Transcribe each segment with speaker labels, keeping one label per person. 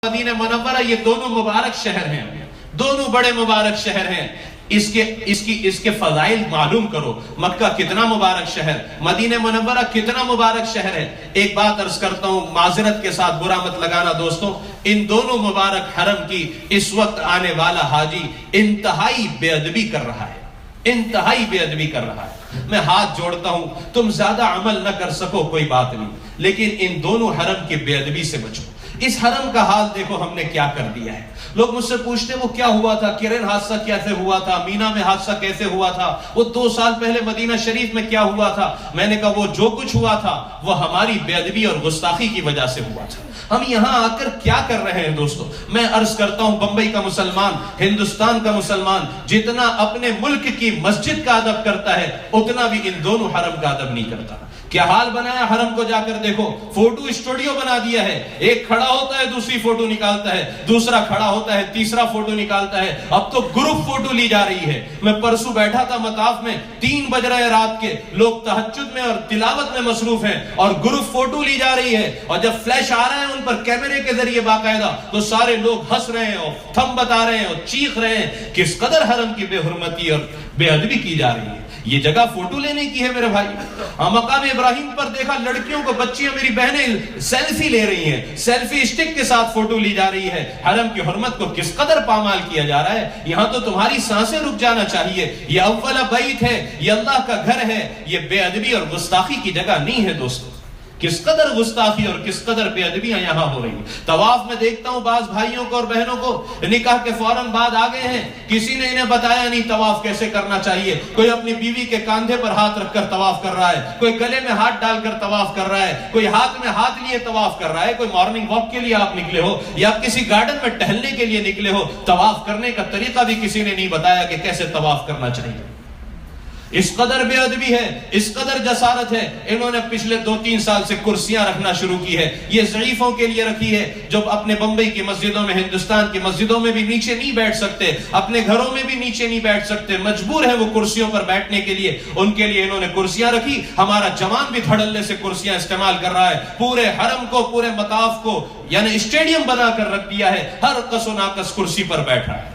Speaker 1: مدینہ منورہ یہ دونوں مبارک شہر ہیں، دونوں بڑے مبارک شہر ہیں. اس کے فضائل معلوم کرو. مکہ کتنا مبارک شہر، مدینہ منورہ کتنا مبارک شہر ہے. ایک بات عرض کرتا ہوں، معذرت کے ساتھ برا مت لگانا دوستوں، ان دونوں مبارک حرم کی اس وقت آنے والا حاجی انتہائی بے ادبی کر رہا ہے، انتہائی بے ادبی کر رہا ہے. میں ہاتھ جوڑتا ہوں، تم زیادہ عمل نہ کر سکو کوئی بات نہیں، لیکن ان دونوں حرم کی بے ادبی سے بچو. اس حرم کا حال دیکھو ہم نے کیا کر دیا ہے. لوگ مجھ سے پوچھتے وہ کیا ہوا تھا، کرن حادثہ کیسے ہوا تھا، مینا میں حادثہ کیسے ہوا تھا، وہ 2 سال پہلے مدینہ شریف میں کیا ہوا تھا. میں نے کہا وہ جو کچھ ہوا تھا وہ ہماری بے ادبی اور گستاخی کی وجہ سے ہوا تھا. ہم یہاں آ کر کیا کر رہے ہیں دوستو؟ میں عرض کرتا ہوں، بمبئی کا مسلمان، ہندوستان کا مسلمان جتنا اپنے ملک کی مسجد کا ادب کرتا ہے اتنا بھی ان دونوں حرم کا ادب نہیں کرتا. کیا حال بنایا حرم کو، جا کر دیکھو. فوٹو اسٹوڈیو بنا دیا ہے، ایک کھڑا ہوتا ہے دوسری فوٹو نکالتا ہے، دوسرا کھڑا ہوتا ہے تیسرا فوٹو نکالتا ہے. اب تو گروپ فوٹو لی جا رہی ہے. میں پرسوں بیٹھا تھا مطاف میں، 3 بج رہے رات کے، لوگ تہجد میں اور تلاوت میں مصروف ہیں اور گروپ فوٹو لی جا رہی ہے. اور جب فلیش آ رہا ہے ان پر کیمرے کے ذریعے باقاعدہ، تو سارے لوگ ہنس رہے ہیں اور تھم بتا رہے ہیں اور چیخ رہے ہیں. کس قدر حرم کی بے حرمتی اور بے ادبی کی جا رہی ہے. یہ جگہ فوٹو لینے کی ہے میرے بھائی. مقام ابراہیم پر دیکھا لڑکیوں کو، بچیاں میری بہنیں سیلفی لے رہی ہیں، سیلفی اسٹک کے ساتھ فوٹو لی جا رہی ہے. حرم کی حرمت کو کس قدر پامال کیا جا رہا ہے. یہاں تو تمہاری سانسیں رک جانا چاہیے. یہ اول بیت ہے، یہ اللہ کا گھر ہے، یہ بے ادبی اور گستاخی کی جگہ نہیں ہے دوستو. کس قدر گستاخی اور کس قدر بے ادبیاں یہاں ہو رہی ہیں. طواف میں دیکھتا ہوں بعض بھائیوں کو اور بہنوں کو نکاح کے فوراً بعد آ گئے ہیں، کسی نے انہیں بتایا نہیں طواف کیسے کرنا چاہیے. کوئی اپنی بیوی کے کاندھے پر ہاتھ رکھ کر طواف کر رہا ہے، کوئی گلے میں ہاتھ ڈال کر طواف کر رہا ہے، کوئی ہاتھ میں ہاتھ لیے طواف کر رہا ہے. کوئی مارننگ واک کے لیے آپ نکلے ہو یا کسی گارڈن میں ٹہلنے کے لیے نکلے ہو، طواف کرنے کا طریقہ بھی کسی نے نہیں بتایا کہ کیسے طواف کرنا چاہیے. اس قدر بے ادبی ہے، اس قدر جسارت ہے. انہوں نے پچھلے 2-3 سال سے کرسیاں رکھنا شروع کی ہے. یہ ضعیفوں کے لیے رکھی ہے جو اپنے بمبئی کی مسجدوں میں، ہندوستان کی مسجدوں میں بھی نیچے نہیں بیٹھ سکتے، اپنے گھروں میں بھی نیچے نہیں بیٹھ سکتے، مجبور ہیں وہ کرسیوں پر بیٹھنے کے لیے. ان کے لیے انہوں نے کرسیاں رکھی. ہمارا جوان بھی دھڑلے سے کرسیاں استعمال کر رہا ہے. پورے حرم کو، پورے مطاف کو یعنی اسٹیڈیم بنا کر رکھ دیا ہے. ہر کس و ناقص کرسی پر بیٹھا ہے.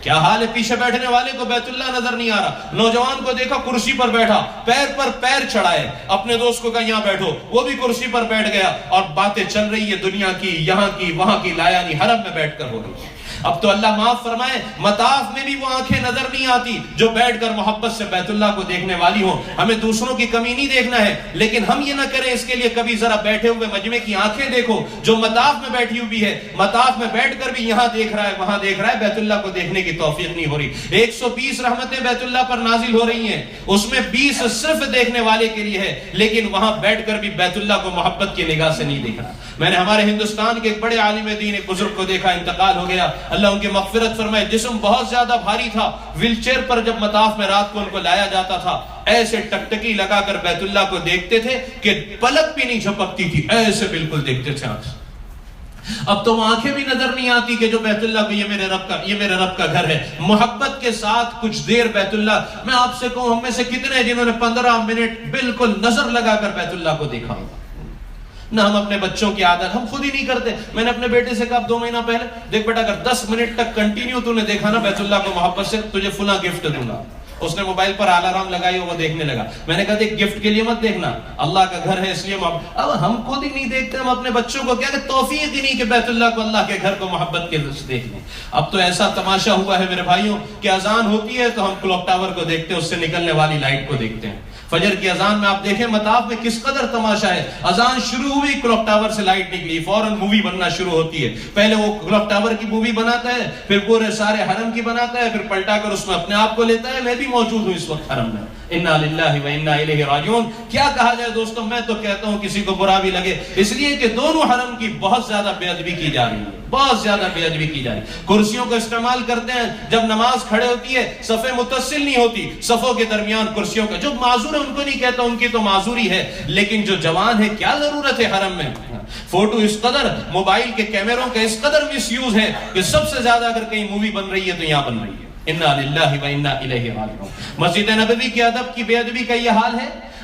Speaker 1: کیا حال ہے؟ پیچھے بیٹھنے والے کو بیت اللہ نظر نہیں آ رہا. نوجوان کو دیکھا کرسی پر بیٹھا، پیر پر پیر چڑھائے. اپنے دوست کو کہا یہاں بیٹھو، وہ بھی کرسی پر بیٹھ گیا اور باتیں چل رہی ہے دنیا کی، یہاں کی، وہاں کی، لا یعنی حرم میں بیٹھ کر ہو رہی ہے. اب تو اللہ معاف فرمائے، مطاف میں بھی وہ آنکھیں نظر نہیں آتی جو بیٹھ کر محبت سے بیت اللہ کو دیکھنے والی ہوں. ہمیں دوسروں کی کمی نہیں دیکھنا ہے، لیکن ہم یہ نہ کریں اس کے لیے کبھی ذرا بیٹھے ہوئے مجمع کی آنکھیں دیکھو جو مطاف میں بیٹھی ہوئی ہے. مطاف میں بیٹھ کر بھی یہاں دیکھ رہا ہے، وہاں دیکھ رہا ہے، بیت اللہ کو دیکھنے کی توفیق نہیں ہو رہی. 120 رحمتیں بیت اللہ پر نازل ہو رہی ہیں، اس میں 20 صرف دیکھنے والے کے لیے ہے، لیکن وہاں بیٹھ کر بھی بیت اللہ کو محبت کی نگاہ سے نہیں دیکھ رہا. میں نے ہمارے ہندوستان کے ایک بڑے عالم دین، ایک بزرگ کو دیکھا، انتقال ہو گیا، اللہ ان کی مغفرت فرمائے. جسم بہت زیادہ بھاری تھا. ویل چیئر پر جب مطاف میں رات کو ان کو لایا جاتا تھا، ایسے ٹکٹکی لگا کر بیت اللہ کو دیکھتے تھے کہ پلک بھی نہیں جھپکتی تھی، ایسے بالکل دیکھتے تھے آنکھ. اب تو آنکھیں بھی نظر نہیں آتی کہ جو بیت اللہ کو یہ میرے رب کا گھر ہے. محبت کے ساتھ کچھ دیر بیت اللہ. میں آپ سے کہوں ہم میں سے کتنے جنہوں نے 15 منٹ بالکل نظر لگا کر بیت اللہ کو دیکھا ہوگا. نہ ہم اپنے بچوں کی عادت ہم خود ہی نہیں کرتے. میں نے اپنے بیٹے سے کہا 2 مہینہ پہلے، دیکھ بیٹا اگر 10 منٹ تک کنٹینیو تو نے دیکھا نا بیت اللہ کو محبت سے، تجھے فلاں گفٹ دوں گا. اس نے موبائل پر الارم لگائی، وہ دیکھنے لگا. میں نے کہا دیکھ گفٹ کے لیے مت دیکھنا، اللہ کا گھر ہے اس لیے محبت. اب ہم خود ہی نہیں دیکھتے، ہم اپنے بچوں کو کیا کہ توفیق ہی نہیں کہ بیت اللہ کو، اللہ کے گھر کو محبت کے سے دیکھ لیں. اب تو ایسا تماشا ہوا ہے میرے بھائیوں کہ اذان ہوتی ہے تو ہم کلوک ٹاور کو دیکھتے ہیں، اس سے نکلنے والی لائٹ کو دیکھتے ہیں. فجر کی اذان میں آپ دیکھیں مطاف میں کس قدر تماشا ہے. اذان شروع ہوئی، کلوک ٹاور سے لائٹ نکلی، فوراً مووی بننا شروع ہوتی ہے. پہلے وہ کلوک ٹاور کی مووی بناتا ہے، پھر پورے سارے حرم کی بناتا ہے، پھر پلٹا کر اس میں اپنے آپ کو لیتا ہے. میں بھی موجود ہوں اس وقت حرم میں. انا للہ و انا الیہ راجعون. کیا کہا جائے دوستوں، میں تو کہتا ہوں کسی کو برا بھی لگے، اس لیے کہ دونوں حرم کی بہت زیادہ بے ادبی کی جا رہی ہے، بہت زیادہ بے ادبی کی جا رہی ہے. کرسیوں کا استعمال کرتے ہیں، جب نماز کھڑے ہوتی ہے صفیں متصل نہیں ہوتی، صفوں کے درمیان کرسیوں کا. جو معذور ہے ان کو نہیں کہتا، ان کی تو معذوری ہے، لیکن جو جوان ہے کیا ضرورت ہے حرم میں. فوٹو اس قدر، موبائل کے کیمروں کا اس قدر مس یوز ہے کہ سب سے زیادہ اگر کہیں مووی بن رہی ہے تو یہاں بن رہی ہے. انا للہ و انا الیہ راجعون. مسجد نبوی کے ادب کی بے ادبی کا یہ حال ہے.